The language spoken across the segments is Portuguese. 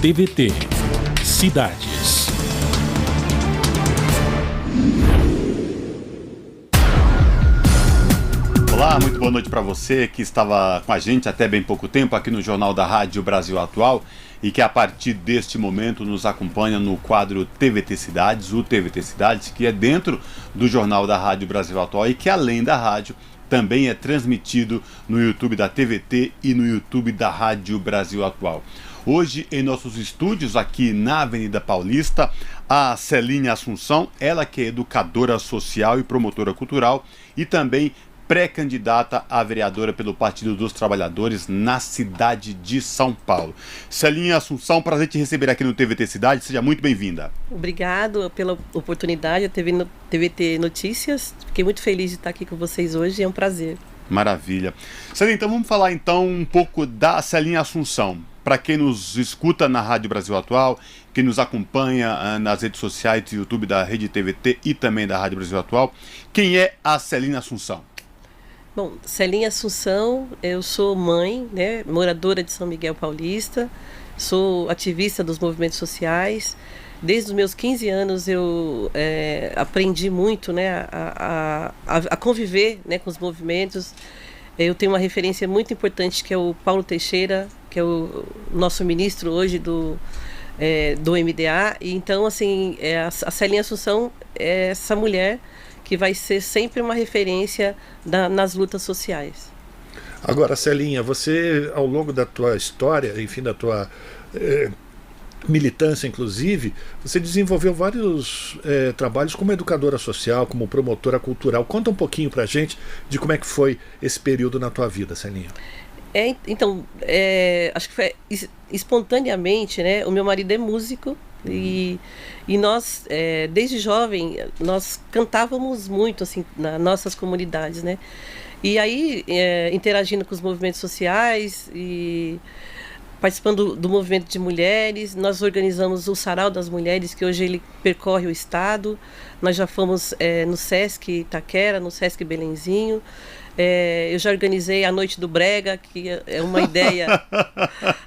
TVT Cidades. Olá, muito boa noite para você que estava com a gente até bem pouco tempo aqui no Jornal da Rádio Brasil Atual e que a partir deste momento nos acompanha no quadro TVT Cidades, o TVT Cidades, que é dentro do Jornal da Rádio Brasil Atual e que além da rádio também é transmitido no YouTube da TVT e no YouTube da Rádio Brasil Atual. Hoje, em nossos estúdios, aqui na Avenida Paulista, a Celinha Assunção, ela que é educadora social e promotora cultural e também pré-candidata a vereadora pelo Partido dos Trabalhadores na cidade de São Paulo. Celinha Assunção, prazer te receber aqui no TVT Cidade, seja muito bem-vinda. Obrigado pela oportunidade, a TVT Notícias, fiquei muito feliz de estar aqui com vocês hoje, é um prazer. Maravilha. Celinha, então vamos falar então um pouco da Celinha Assunção. Para quem nos escuta na Rádio Brasil Atual, que nos acompanha nas redes sociais do YouTube da Rede TVT e também da Rádio Brasil Atual, quem é a Celinha Assunção? Bom, Celinha Assunção, eu sou mãe, né, moradora de São Miguel Paulista, sou ativista dos movimentos sociais. Desde os meus 15 anos eu aprendi muito, né, a conviver, né, com os movimentos. Eu tenho uma referência muito importante que é o Paulo Teixeira, que é o nosso ministro hoje do MDA. E então, assim, a Celinha Assunção é essa mulher que vai ser sempre uma referência nas lutas sociais. Agora, Celinha, você, ao longo da tua história, enfim, da tua militância, inclusive, você desenvolveu vários trabalhos como educadora social, como promotora cultural. Conta um pouquinho pra gente de como é que foi esse período na tua vida, Celinha. Então, acho que foi espontaneamente, né? O meu marido é músico e nós, desde jovem, nós cantávamos muito, assim, nas nossas comunidades, né? E aí, interagindo com os movimentos sociais e participando do movimento de mulheres, nós organizamos o Sarau das Mulheres, que hoje ele percorre o estado. Nós já fomos no Sesc Itaquera, no Sesc Belenzinho. Eu já organizei a Noite do Brega, que é uma ideia.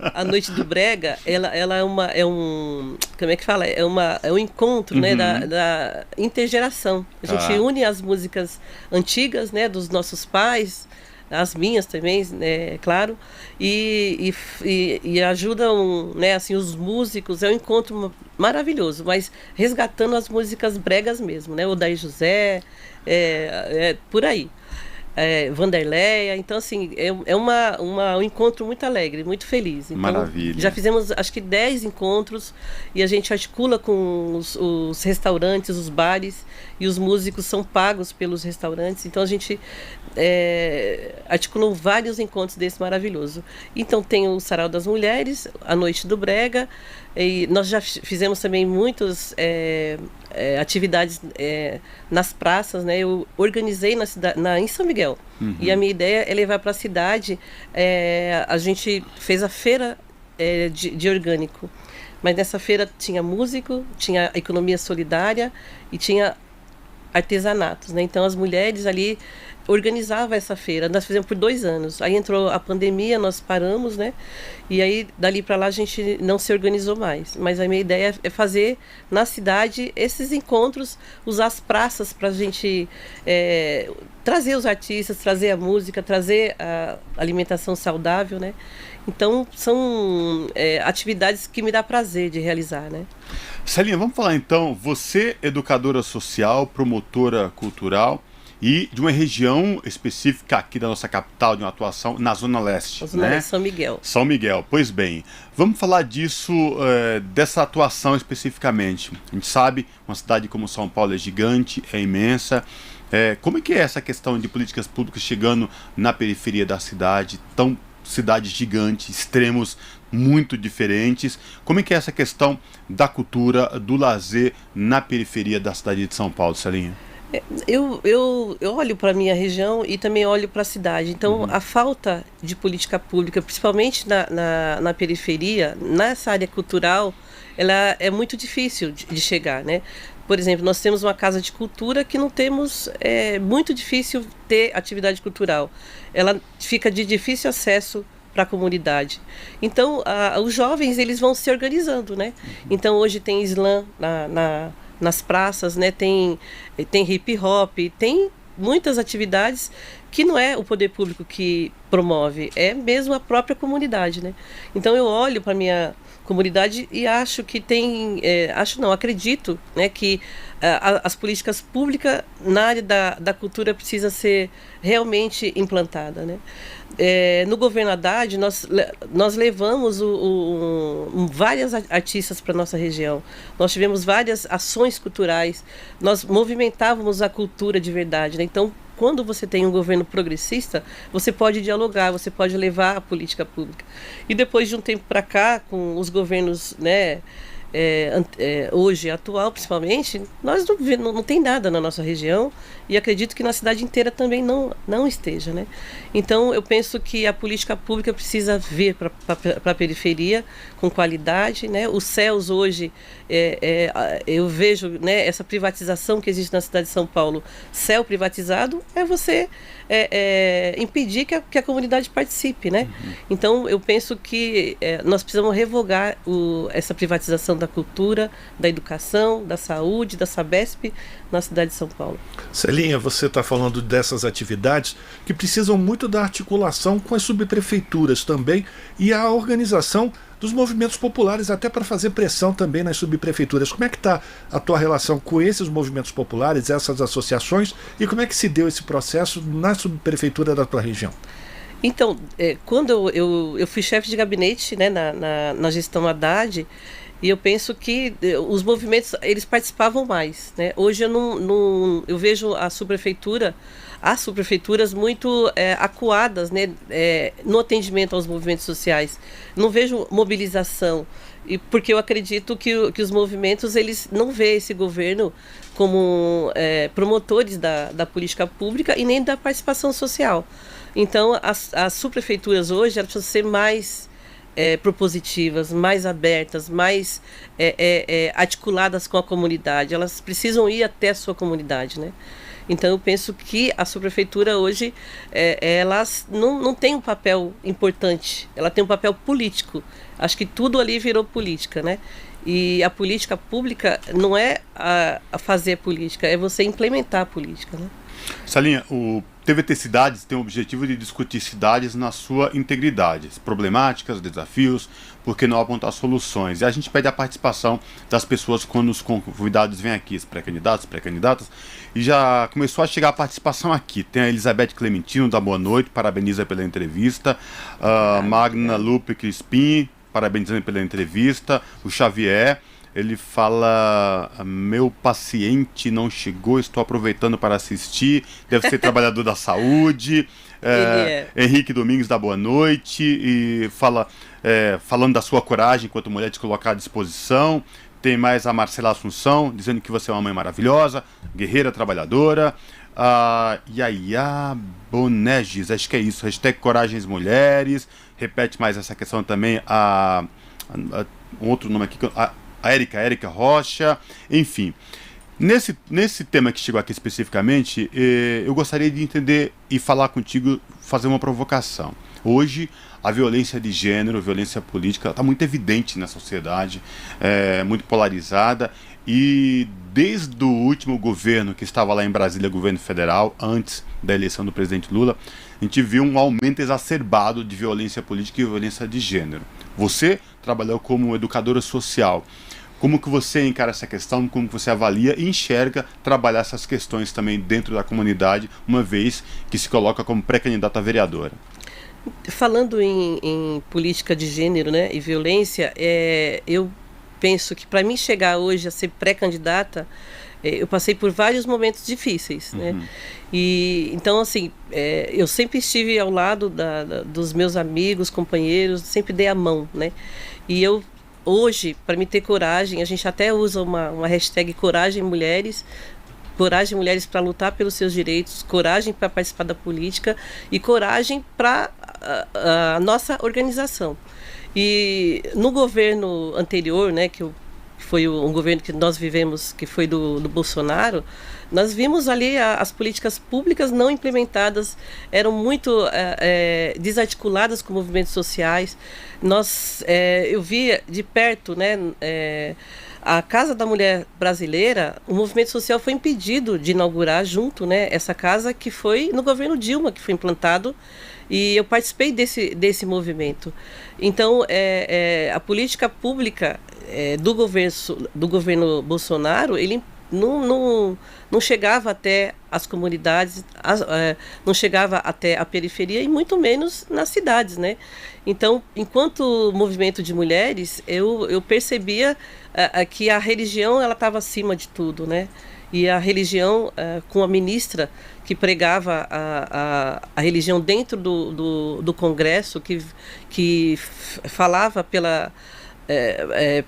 A Noite do Brega, ela é um, como é que fala? É um encontro, né, da intergeração. A gente une as músicas antigas, né, dos nossos pais, as minhas também, né, claro, e ajudam, né, assim, os músicos. É um encontro maravilhoso, mas resgatando as músicas bregas mesmo, né, o Daí José, por aí. Vanderleia, então assim, um encontro muito alegre, muito feliz. Então, maravilha. Já fizemos acho que 10 encontros e a gente articula com os restaurantes, os bares, e os músicos são pagos pelos restaurantes, então a gente articulou vários encontros desse maravilhoso. Então tem o Sarau das Mulheres, a Noite do Brega, e nós já fizemos também muitas atividades nas praças, né? Eu organizei em São Miguel, e a minha ideia é levar para a cidade. A gente fez a feira de orgânico, mas nessa feira tinha músico, tinha economia solidária e tinha artesanatos, né? Então as mulheres ali organizava essa feira. Nós fizemos por 2 anos. Aí entrou a pandemia, nós paramos, né? E aí, dali para lá, a gente não se organizou mais. Mas a minha ideia é fazer na cidade esses encontros, usar as praças para a gente trazer os artistas, trazer a música, trazer a alimentação saudável, né? Então, são atividades que me dá prazer de realizar, né? Celinha, vamos falar então, você, educadora social, promotora cultural, e de uma região específica aqui da nossa capital, de uma atuação na Zona Leste, né? São Miguel. São Miguel, pois bem. Vamos falar disso, dessa atuação especificamente. A gente sabe, uma cidade como São Paulo é gigante, é imensa. Como é que é essa questão de políticas públicas chegando na periferia da cidade, cidade gigante, extremos muito diferentes? Como é que é essa questão da cultura, do lazer na periferia da cidade de São Paulo, Celinha? Eu olho para a minha região e também olho para a cidade. Então, a falta de política pública, principalmente na periferia, nessa área cultural, ela é muito difícil de chegar, né? Por exemplo, nós temos uma casa de cultura que não temos, é muito difícil ter atividade cultural. Ela fica de difícil acesso para a comunidade. Então, os jovens eles vão se organizando, né? Então, hoje tem slam nas praças, né? Tem hip hop, tem muitas atividades que não é o poder público que promove, é mesmo a própria comunidade, né? Então, eu olho para minha comunidade e acho que acredito, né, que as políticas públicas na área da cultura precisa ser realmente implantada, né? No governo Haddad, nós levamos várias artistas para a nossa região. Nós tivemos várias ações culturais, nós movimentávamos a cultura de verdade, né? Então, quando você tem um governo progressista, você pode dialogar, você pode levar a política pública. E depois de um tempo para cá, com os governos, né, hoje, atual principalmente, nós não tem nada na nossa região e acredito que na cidade inteira também não esteja, né? Então, eu penso que a política pública precisa vir para a periferia com qualidade, né? Os céus hoje, eu vejo, né, essa privatização que existe na cidade de São Paulo. Céu privatizado é você impedir que a comunidade participe, né? Então, eu penso que nós precisamos revogar essa privatização da cultura, da educação, da saúde, da Sabesp na cidade de São Paulo. Celinha, você está falando dessas atividades que precisam muito da articulação com as subprefeituras também e a organização dos movimentos populares, até para fazer pressão também nas subprefeituras. Como é que está a tua relação com esses movimentos populares, essas associações, e como é que se deu esse processo na subprefeitura da tua região? Então, quando eu fui chefe de gabinete, né, na gestão Haddad, e eu penso que os movimentos eles participavam mais, né? Hoje eu vejo as subprefeituras muito acuadas, né, no atendimento aos movimentos sociais. Não vejo mobilização, porque eu acredito que os movimentos eles não veem esse governo como promotores da política pública e nem da participação social. Então, as subprefeituras hoje elas precisam ser mais propositivas, mais abertas, mais articuladas com a comunidade. Elas precisam ir até a sua comunidade, né? Então, eu penso que a subprefeitura hoje, elas não tem um papel importante, ela tem um papel político. Acho que tudo ali virou política, né? E a política pública não é a fazer política, é você implementar a política, né? Celinha, o TVT Cidades tem o objetivo de discutir cidades na sua integridade, problemáticas, desafios, porque não apontar soluções. E a gente pede a participação das pessoas quando os convidados vêm aqui, os pré-candidatos, pré-candidatas, e já começou a chegar a participação aqui. Tem a Elizabeth Clementino, da boa noite, parabeniza pela entrevista, Magna Lupe Crispim, parabenizando pela entrevista, o Xavier. Ele fala, meu paciente não chegou, estou aproveitando para assistir, deve ser trabalhador da saúde. Henrique Domingos da boa noite, e falando da sua coragem enquanto mulher de se colocar à disposição. Tem mais a Marcela Assunção, dizendo que você é uma mãe maravilhosa, guerreira, trabalhadora. Yaya Boneges, acho que é isso, hashtag Coragens Mulheres. Repete mais essa questão também, um outro nome aqui, a Érica Rocha, enfim. Nesse tema que chegou aqui especificamente, eu gostaria de entender e falar contigo, fazer uma provocação. Hoje, a violência de gênero, a violência política, está muito evidente na sociedade, muito polarizada, e desde o último governo que estava lá em Brasília, governo federal, antes da eleição do presidente Lula, a gente viu um aumento exacerbado de violência política e violência de gênero. Você trabalhou como educadora social. Como que você encara essa questão, como que você avalia e enxerga trabalhar essas questões também dentro da comunidade, uma vez que se coloca como pré-candidata a vereadora? Falando em política de gênero, né, e violência, eu penso que para mim chegar hoje a ser pré-candidata, eu passei por vários momentos difíceis, né? E então, assim, eu sempre estive ao lado dos meus amigos, companheiros, sempre dei a mão, né? E eu hoje, para me ter coragem, a gente até usa uma hashtag Coragem Mulheres para lutar pelos seus direitos, coragem para participar da política e coragem para a nossa organização. E no governo anterior, né, que eu foi um governo que nós vivemos, que foi do Bolsonaro, nós vimos ali as políticas públicas não implementadas, eram muito desarticuladas com movimentos sociais. Eu vi de perto, né, a Casa da Mulher Brasileira, o movimento social foi impedido de inaugurar junto, né, essa casa que foi no governo Dilma que foi implantado, e eu participei desse movimento. Então, a política pública do governo Bolsonaro, ele não chegava até as comunidades, não chegava até a periferia e muito menos nas cidades, né? Então, enquanto movimento de mulheres, eu percebia que a religião ela estava acima de tudo, né? E a religião, com a ministra que pregava a religião dentro do Congresso, que falava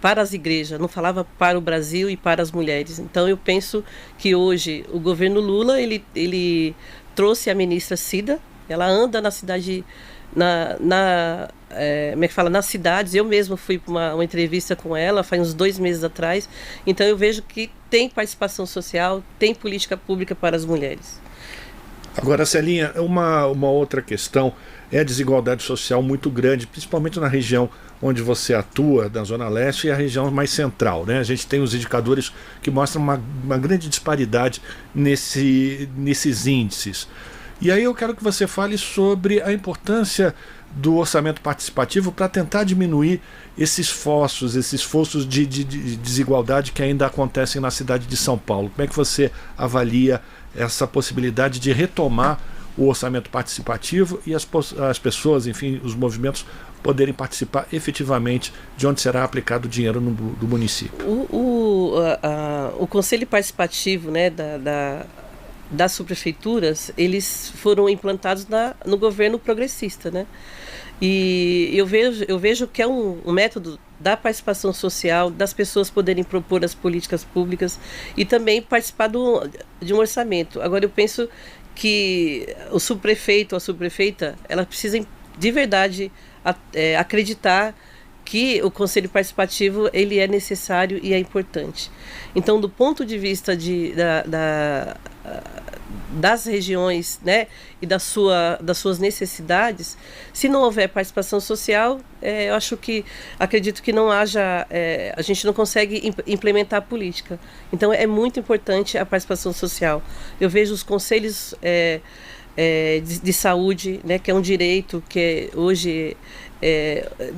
para as igrejas, não falava para o Brasil e para as mulheres. Então eu penso que hoje o governo Lula ele trouxe a ministra Cida, ela anda na cidade, como é que fala, nas cidades. Eu mesma fui para uma entrevista com ela faz uns 2 meses atrás. Então eu vejo que tem participação social, tem política pública para as mulheres. Agora, Celinha, uma outra questão é a desigualdade social muito grande, principalmente na região onde você atua, na Zona Leste, e a região mais central, né? A gente tem os indicadores que mostram uma grande disparidade nesses índices. E aí eu quero que você fale sobre a importância do orçamento participativo para tentar diminuir esses fossos de desigualdade que ainda acontecem na cidade de São Paulo. Como é que você avalia essa possibilidade de retomar o orçamento participativo e as pessoas, enfim, os movimentos poderem participar efetivamente de onde será aplicado o dinheiro do município? O Conselho Participativo, né, das subprefeituras, eles foram implantados no governo progressista, né? E eu vejo que é um método da participação social, das pessoas poderem propor as políticas públicas e também participar de um orçamento. Agora eu penso que o subprefeito ou a subprefeita, ela precisa de verdade acreditar que o Conselho Participativo ele é necessário e é importante. Então, do ponto de vista das regiões, né, e das suas necessidades, se não houver participação social, eu acredito que não haja, a gente não consegue implementar a política. Então é muito importante a participação social. Eu vejo os conselhos de saúde, né, que é um direito que hoje,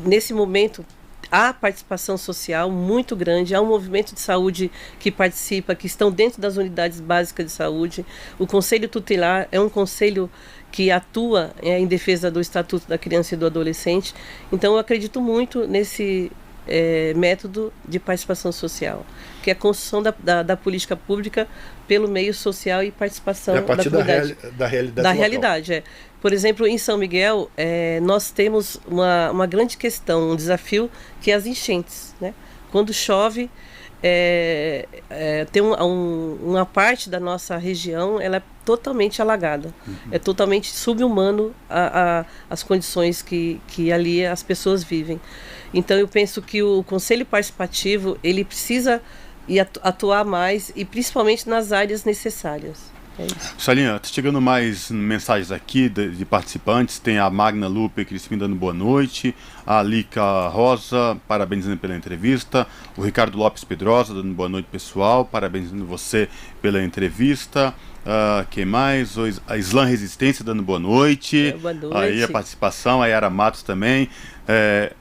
nesse momento, há participação social muito grande, há um movimento de saúde que participa, que estão dentro das unidades básicas de saúde. O Conselho Tutelar é um conselho que atua em defesa do Estatuto da Criança e do Adolescente. Então eu acredito muito nesse método de participação social, que é a construção da política pública pelo meio social e participação a partir da comunidade. Da realidade. Da realidade, Por exemplo, em São Miguel, nós temos uma grande questão, um desafio, que é as enchentes, né? Quando chove, tem uma parte da nossa região, ela é totalmente alagada. Uhum. É totalmente subhumano as condições que ali as pessoas vivem. Então eu penso que o Conselho Participativo ele precisa atuar mais e principalmente nas áreas necessárias. Celinha, está chegando mais mensagens aqui de participantes. Tem a Magna Lupe Crispim dando boa noite, a Lica Rosa parabenizando pela entrevista, o Ricardo Lopes Pedrosa dando boa noite, pessoal, parabenizando você pela entrevista. Quem mais? A Islã Resistência dando boa noite. Boa noite. Aí a participação, a Yara Matos também.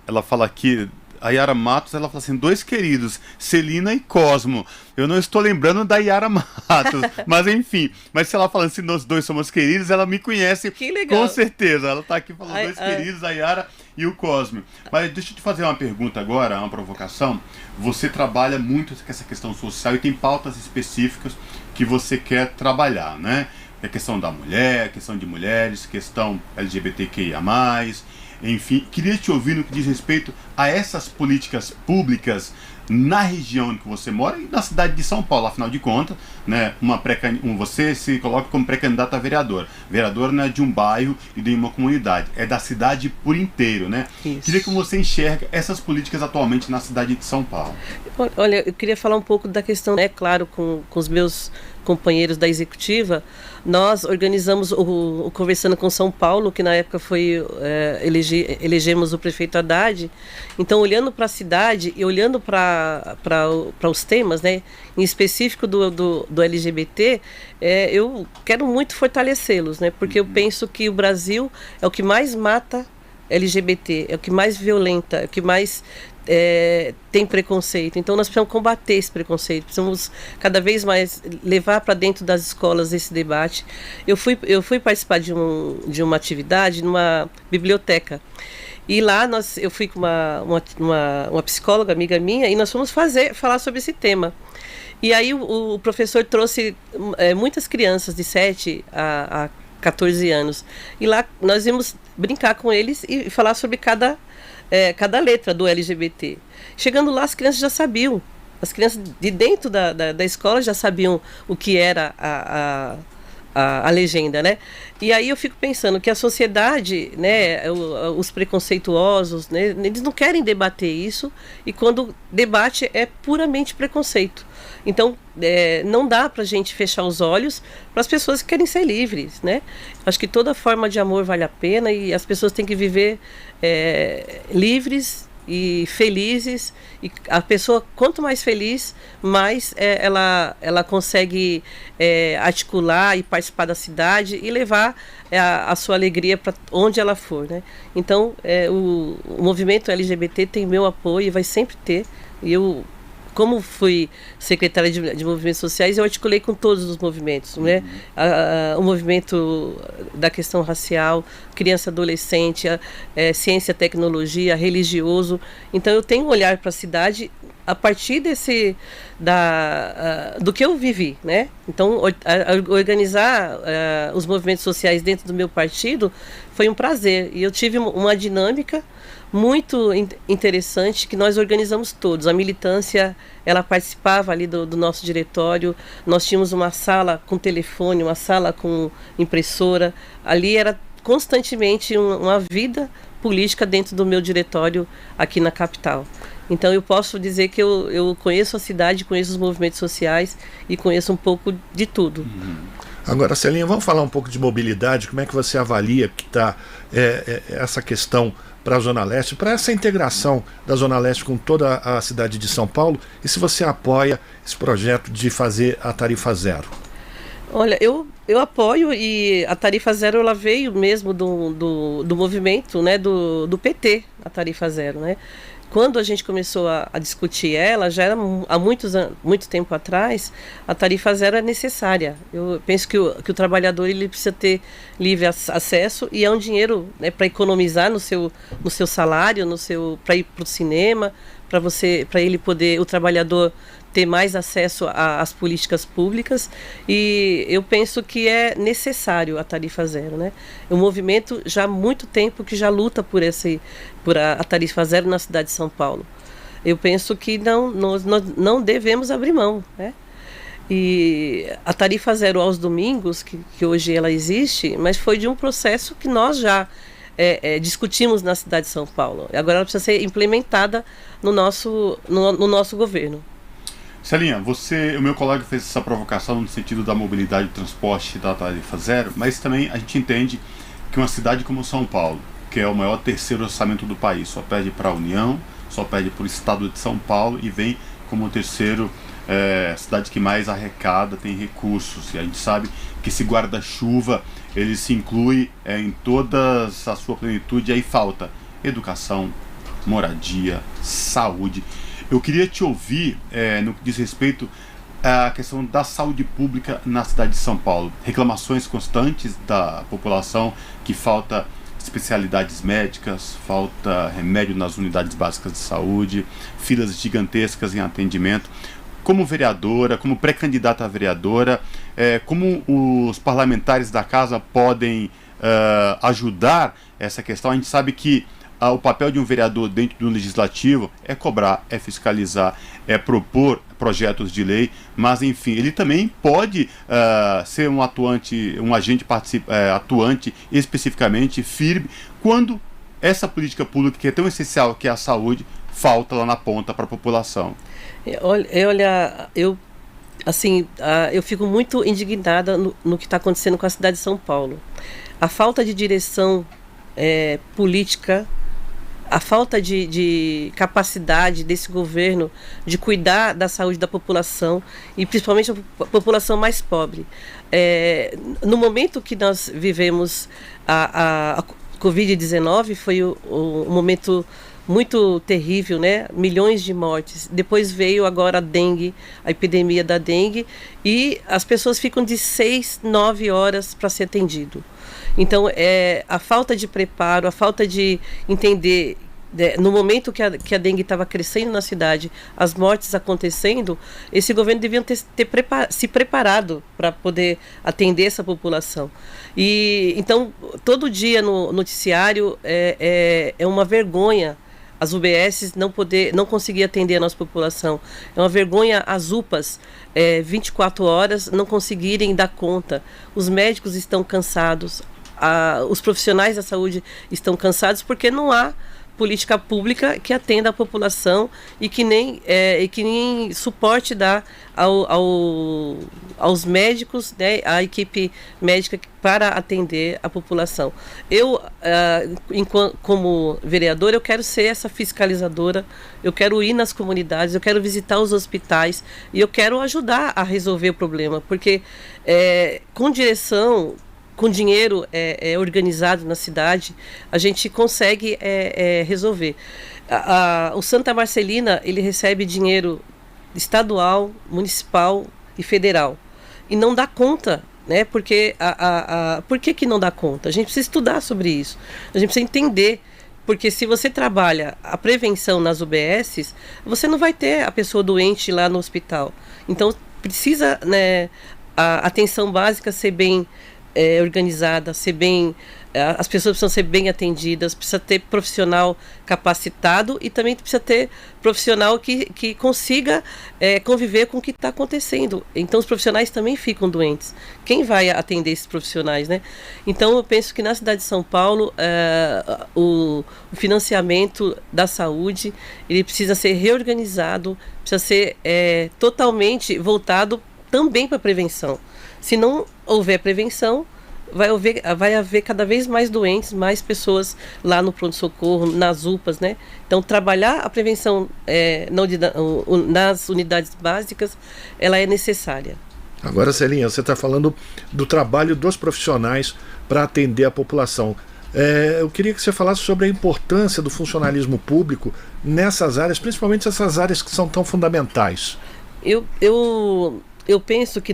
Ela fala aqui, a Yara Matos, ela fala assim, 2 queridos, Celina e Cosmo. Eu não estou lembrando da Yara Matos, mas enfim. Mas se ela falando assim, nós 2 somos queridos, ela me conhece. Que legal. Com certeza. Ela está aqui falando 2 queridos, a Yara e o Cosme. Mas deixa eu te fazer uma pergunta agora, uma provocação. Você trabalha muito com essa questão social e tem pautas específicas que você quer trabalhar, né? A questão da mulher, a questão de mulheres, questão LGBTQIA+, enfim. Queria te ouvir no que diz respeito a essas políticas públicas na região em que você mora e na cidade de São Paulo. Afinal de contas, né, você se coloca como pré-candidato a vereador. Vereador não é de um bairro e de uma comunidade, é da cidade por inteiro, né? Isso. Queria que você enxerga essas políticas atualmente na cidade de São Paulo. Olha, eu queria falar um pouco da questão, claro, com os meus companheiros da executiva. Nós organizamos o Conversando com São Paulo, que na época foi elegemos o prefeito Haddad. Então, olhando para a cidade e olhando para os temas, né, em específico do LGBT, eu quero muito fortalecê-los, né, porque eu penso que o Brasil é o que mais mata LGBT, é o que mais violenta, é o que mais tem preconceito. Então nós precisamos combater esse preconceito, precisamos cada vez mais levar para dentro das escolas esse debate. Eu fui participar de uma atividade numa biblioteca, e lá eu fui com uma psicóloga amiga minha, e nós fomos falar sobre esse tema. E aí o professor trouxe muitas crianças de 7 a 14 anos, e lá nós íamos brincar com eles e falar sobre cada letra do LGBT. Chegando lá, as crianças já sabiam. As crianças de dentro da escola já sabiam o que era a legenda, né? E aí eu fico pensando que a sociedade, né, os preconceituosos, né, eles não querem debater isso, e quando debate é puramente preconceito. Então, não dá para a gente fechar os olhos para as pessoas que querem ser livres, né? Acho que toda forma de amor vale a pena, e as pessoas têm que viver livres e felizes. E a pessoa, quanto mais feliz, mais ela consegue articular e participar da cidade e levar a sua alegria para onde ela for, né? Então, o movimento LGBT tem meu apoio e vai sempre ter. E eu, como fui secretária de movimentos sociais, eu articulei com todos os movimentos, né? O movimento da questão racial, criança, adolescente, ciência, tecnologia, religioso. Então eu tenho um olhar para a cidade a partir do que eu vivi, né? Então organizar os movimentos sociais dentro do meu partido foi um prazer, e eu tive uma dinâmica muito interessante que nós organizamos todos. A militância, ela participava ali do nosso diretório. Nós tínhamos uma sala com telefone, uma sala com impressora. Ali era constantemente uma vida política dentro do meu diretório aqui na capital. Então eu posso dizer que eu conheço a cidade, conheço os movimentos sociais e conheço um pouco de tudo. Agora, Celinha, vamos falar um pouco de mobilidade. Como é que você avalia que está essa questão para a Zona Leste, para essa integração da Zona Leste com toda a cidade de São Paulo, e se você apoia esse projeto de fazer a tarifa zero? Olha, eu apoio, e a tarifa zero ela veio mesmo do movimento, né, do PT, a tarifa zero, né? Quando a gente começou a discutir ela, já era há muito tempo atrás, a tarifa zero é necessária. Eu penso que o trabalhador ele precisa ter livre acesso, e é um dinheiro, né, para economizar no seu salário, para ir para o cinema, para ele poder, o trabalhador, ter mais acesso às políticas públicas. E eu penso que é necessário a tarifa zero, né? O movimento já há muito tempo que já luta por a tarifa zero na cidade de São Paulo. Eu penso que nós não devemos abrir mão, né? E a tarifa zero aos domingos, que hoje ela existe, mas foi de um processo que nós já discutimos na cidade de São Paulo. Agora ela precisa ser implementada no nosso governo. Celinha, o meu colega fez essa provocação no sentido da mobilidade e transporte da tarifa zero, mas também a gente entende que uma cidade como São Paulo, que é o maior terceiro orçamento do país, só perde para a União, só perde para o estado de São Paulo, e vem como o terceiro cidade que mais arrecada, tem recursos. E a gente sabe que esse guarda-chuva ele se inclui em toda a sua plenitude, e aí falta educação, moradia, saúde. Eu queria te ouvir no que diz respeito à questão da saúde pública na cidade de São Paulo. Reclamações constantes da população que falta especialidades médicas, falta remédio nas unidades básicas de saúde, filas gigantescas em atendimento. Como vereadora, como pré-candidata a vereadora, como os parlamentares da casa podem ajudar essa questão? A gente sabe que o papel de um vereador dentro do legislativo é cobrar, é fiscalizar, é propor projetos de lei, mas enfim, ele também pode ser um agente atuante especificamente firme quando essa política pública que é tão essencial, que é a saúde, falta lá na ponta para a população. Olha, eu fico muito indignada no que está acontecendo com a cidade de São Paulo. A falta de direção política, a falta de capacidade desse governo de cuidar da saúde da população, e principalmente a população mais pobre. No momento que nós vivemos a Covid-19, foi um momento muito terrível, né? Milhões de mortes. Depois veio agora a dengue, a epidemia da dengue, e as pessoas ficam de 6, 9 horas para ser atendido. Então, a falta de preparo, a falta de entender, no momento que a dengue estava crescendo na cidade, as mortes acontecendo, esse governo devia se preparado para poder atender essa população. E então, todo dia no noticiário é uma vergonha as UBSs não conseguir atender a nossa população. É uma vergonha as UPAs 24 horas não conseguirem dar conta. Os médicos estão cansados, os profissionais da saúde estão cansados porque não há política pública que atenda a população e que nem suporte dá aos médicos, né, à equipe médica para atender a população. Eu, como vereador, eu quero ser essa fiscalizadora, eu quero ir nas comunidades, eu quero visitar os hospitais e eu quero ajudar a resolver o problema, porque com direção, com dinheiro organizado na cidade, a gente consegue resolver. O Santa Marcelina, ele recebe dinheiro estadual, municipal e federal. E não dá conta, né? Porque por que não dá conta? A gente precisa estudar sobre isso. A gente precisa entender. Porque se você trabalha a prevenção nas UBSs, você não vai ter a pessoa doente lá no hospital. Então, precisa, né, a atenção básica ser bem organizada, as pessoas precisam ser bem atendidas, precisa ter profissional capacitado e também precisa ter profissional que consiga conviver com o que está acontecendo. Então os profissionais também ficam doentes. Quem vai atender esses profissionais, né? Então eu penso que na cidade de São Paulo o financiamento da saúde ele precisa ser reorganizado, precisa ser totalmente voltado também para a prevenção. Se não houver prevenção, vai haver cada vez mais doentes, mais pessoas lá no pronto-socorro, nas UPAs, né? Então, trabalhar a prevenção nas unidades básicas, ela é necessária. Agora, Celinha, você está falando do trabalho dos profissionais para atender a população. Eu queria que você falasse sobre a importância do funcionalismo público nessas áreas, principalmente essas áreas que são tão fundamentais. Eu penso que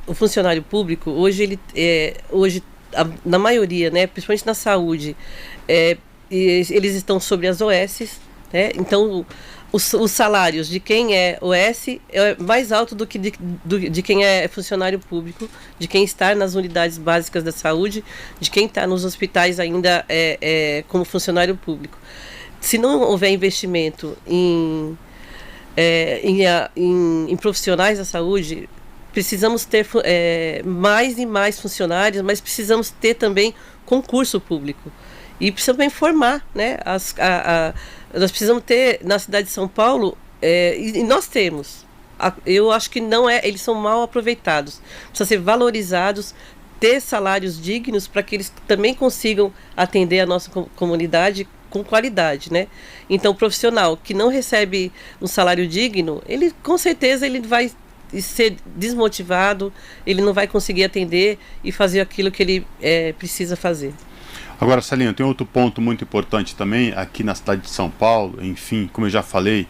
o funcionário público, hoje, na maioria, né, principalmente na saúde, eles estão sobre as OSs, né? Então os salários de quem é OS é mais alto do que de quem é funcionário público, de quem está nas unidades básicas da saúde, de quem está nos hospitais ainda como funcionário público. Se não houver investimento em profissionais da saúde, precisamos ter mais e mais funcionários, mas precisamos ter também concurso público. E precisamos também formar, né? Nós precisamos ter na cidade de São Paulo, e nós temos. Eu acho que eles são mal aproveitados. Precisam ser valorizados, ter salários dignos para que eles também consigam atender a nossa comunidade com qualidade, né? Então, o profissional que não recebe um salário digno, ele com certeza ele vai ser desmotivado, ele não vai conseguir atender e fazer aquilo que ele precisa fazer. Agora, Celinha, tem outro ponto muito importante também aqui na cidade de São Paulo, enfim, como eu já falei,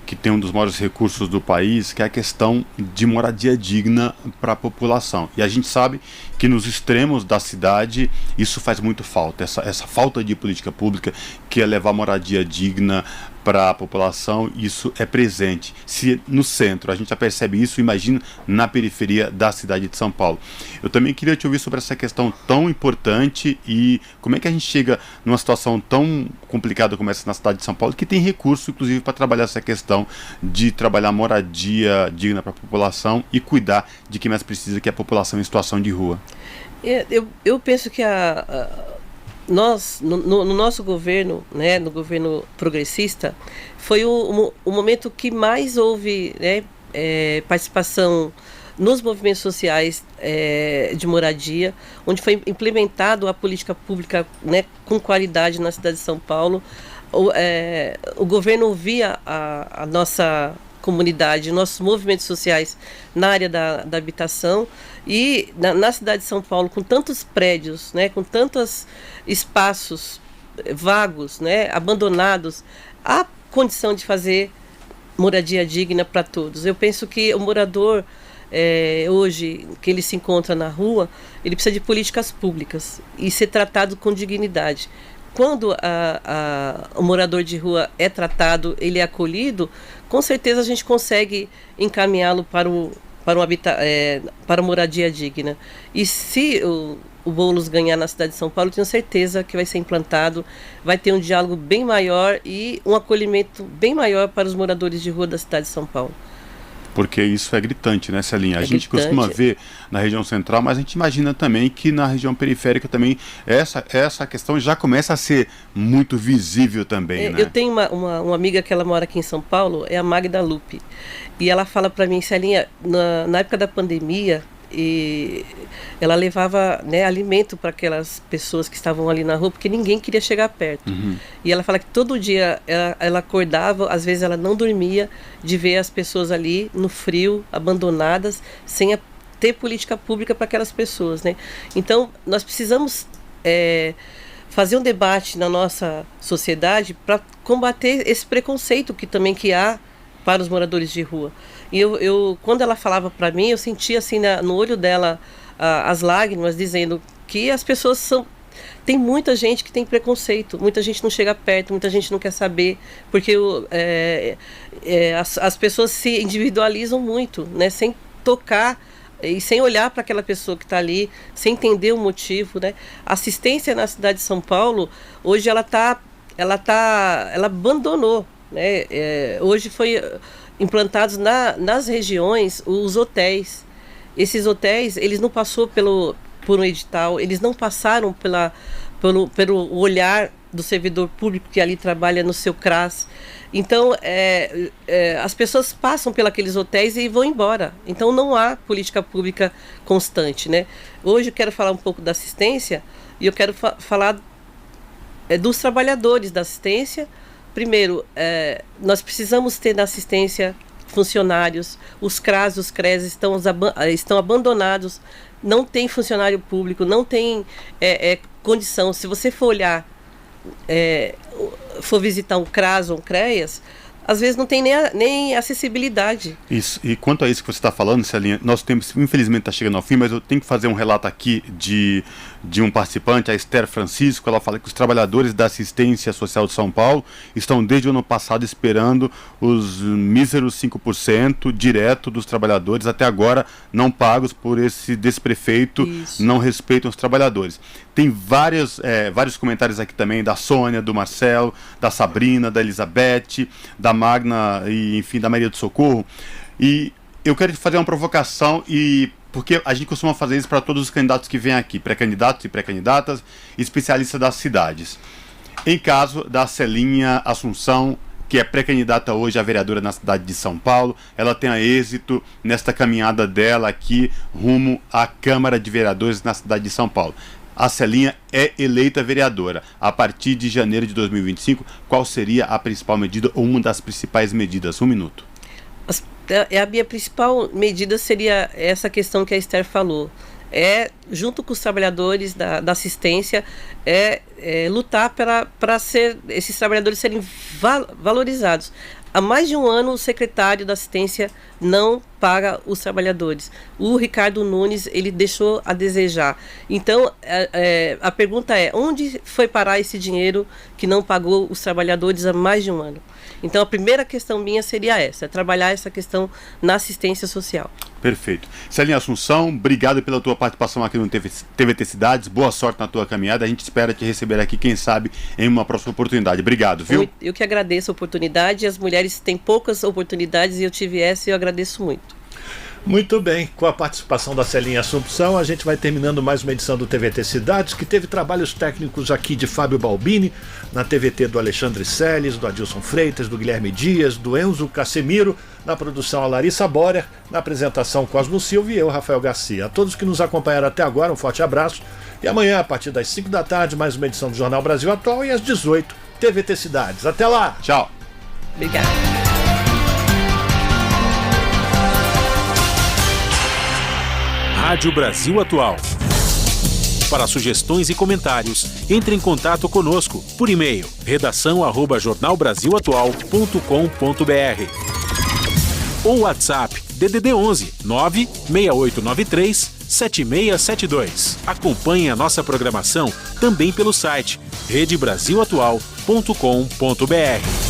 que tem um dos maiores recursos do país, que é a questão de moradia digna para a população. E a gente sabe que nos extremos da cidade isso faz muito falta, essa falta de política pública que é levar moradia digna para a população, isso é presente. Se no centro a gente já percebe isso, imagina na periferia da cidade de São Paulo. Eu também queria te ouvir sobre essa questão tão importante e como é que a gente chega numa situação tão complicada como essa na cidade de São Paulo, que tem recurso, inclusive, para trabalhar essa questão de trabalhar moradia digna para a população e cuidar de quem mais precisa, que é a população em situação de rua. Eu penso que nós, no nosso governo, né, no governo progressista, foi o momento que mais houve, né, participação nos movimentos sociais de moradia, onde foi implementado a política pública, né, com qualidade na cidade de São Paulo. O governo ouvia a nossa comunidade, nossos movimentos sociais na área da habitação, e na cidade de São Paulo, com tantos prédios, né, com tantos espaços vagos, né, abandonados, há condição de fazer moradia digna para todos. Eu penso que o morador hoje, que ele se encontra na rua, ele precisa de políticas públicas e ser tratado com dignidade. Quando o morador de rua é tratado, ele é acolhido, com certeza a gente consegue encaminhá-lo para a moradia digna. E se o Boulos ganhar na cidade de São Paulo, eu tenho certeza que vai ser implantado, vai ter um diálogo bem maior e um acolhimento bem maior para os moradores de rua da cidade de São Paulo. Porque isso é gritante, né, Celinha? A gente costuma ver na região central, mas a gente imagina também que na região periférica também essa questão já começa a ser muito visível também, né? Eu tenho uma amiga que ela mora aqui em São Paulo, é a Magda Lupe, e ela fala para mim, Celinha, na época da pandemia, e ela levava, né, alimento para aquelas pessoas que estavam ali na rua, porque ninguém queria chegar perto. Uhum. E ela fala que todo dia ela acordava, às vezes ela não dormia, de ver as pessoas ali no frio, abandonadas, sem ter política pública para aquelas pessoas, né? Então, nós precisamos fazer um debate na nossa sociedade para combater esse preconceito que há para os moradores de rua. E quando ela falava para mim, eu sentia assim no olho dela as lágrimas, dizendo que as pessoas tem muita gente que tem preconceito, muita gente não chega perto, muita gente não quer saber, porque as pessoas se individualizam muito, né, sem tocar e sem olhar para aquela pessoa que está ali, sem entender o motivo, né? A assistência na cidade de São Paulo, hoje ela abandonou, né? Hoje foi implantados nas regiões os hotéis. Esses hotéis, eles não passaram por um edital, eles não passaram pelo olhar do servidor público que ali trabalha no seu CRAS. Então, as pessoas passam pelos hotéis e vão embora. Então, não há política pública constante, né? Hoje eu quero falar um pouco da assistência e eu quero falar dos trabalhadores da assistência. Primeiro, nós precisamos ter na assistência funcionários. Os CRAS, os CRES estão abandonados, não tem funcionário público, não tem condição. Se você for olhar, for visitar um CRAS ou um CREAS, às vezes não tem nem acessibilidade. Isso. E quanto a isso que você está falando, Celinha, nosso tempo infelizmente está chegando ao fim, mas eu tenho que fazer um relato aqui de um participante, a Esther Francisco. Ela fala que os trabalhadores da assistência social de São Paulo estão desde o ano passado esperando os míseros 5% direto dos trabalhadores, até agora não pagos por desse prefeito. Isso. Não respeitam os trabalhadores. Tem vários comentários aqui também da Sônia, do Marcelo, da Sabrina, da Elizabeth, da Magna e, enfim, da Maria do Socorro. E eu quero fazer uma provocação, porque a gente costuma fazer isso para todos os candidatos que vêm aqui, pré-candidatos e pré-candidatas, especialistas das cidades. Em caso da Celinha Assunção, que é pré-candidata hoje a vereadora na cidade de São Paulo, ela tenha êxito nesta caminhada dela aqui rumo à Câmara de Vereadores na cidade de São Paulo. A Celinha é eleita vereadora. A partir de janeiro de 2025, qual seria a principal medida ou uma das principais medidas? 1 minuto. A minha principal medida seria essa questão que a Esther falou. Junto com os trabalhadores da assistência, lutar para esses trabalhadores serem valorizados. há mais de um ano o secretário da assistência não paga os trabalhadores. O Ricardo Nunes, ele deixou a desejar. Então, a pergunta é, onde foi parar esse dinheiro que não pagou os trabalhadores há mais de um ano? Então, a primeira questão minha seria essa, trabalhar essa questão na assistência social. Perfeito. Celinha Assunção, obrigado pela tua participação aqui no TVT Cidades. Boa sorte na tua caminhada. A gente espera te receber aqui, quem sabe, em uma próxima oportunidade. Obrigado, viu? Eu que agradeço a oportunidade. As mulheres têm poucas oportunidades e eu tive essa e eu agradeço muito. Muito bem, com a participação da Celinha Assunção, a gente vai terminando mais uma edição do TVT Cidades, que teve trabalhos técnicos aqui de Fábio Balbini, na TVT do Alexandre Seles, do Adilson Freitas, do Guilherme Dias, do Enzo Casemiro, na produção a Larissa Borer, na apresentação Cosmo Silva e eu, Rafael Garcia. A todos que nos acompanharam até agora, um forte abraço. E amanhã, a partir das 5 da tarde, mais uma edição do Jornal Brasil Atual e às 18, TVT Cidades. Até lá! Tchau! Obrigada. Rádio Brasil Atual. Para sugestões e comentários, entre em contato conosco por e-mail redação@jornalbrasilatual.com.br ou WhatsApp DDD 11 96893 7672. Acompanhe a nossa programação também pelo site redebrasilatual.com.br.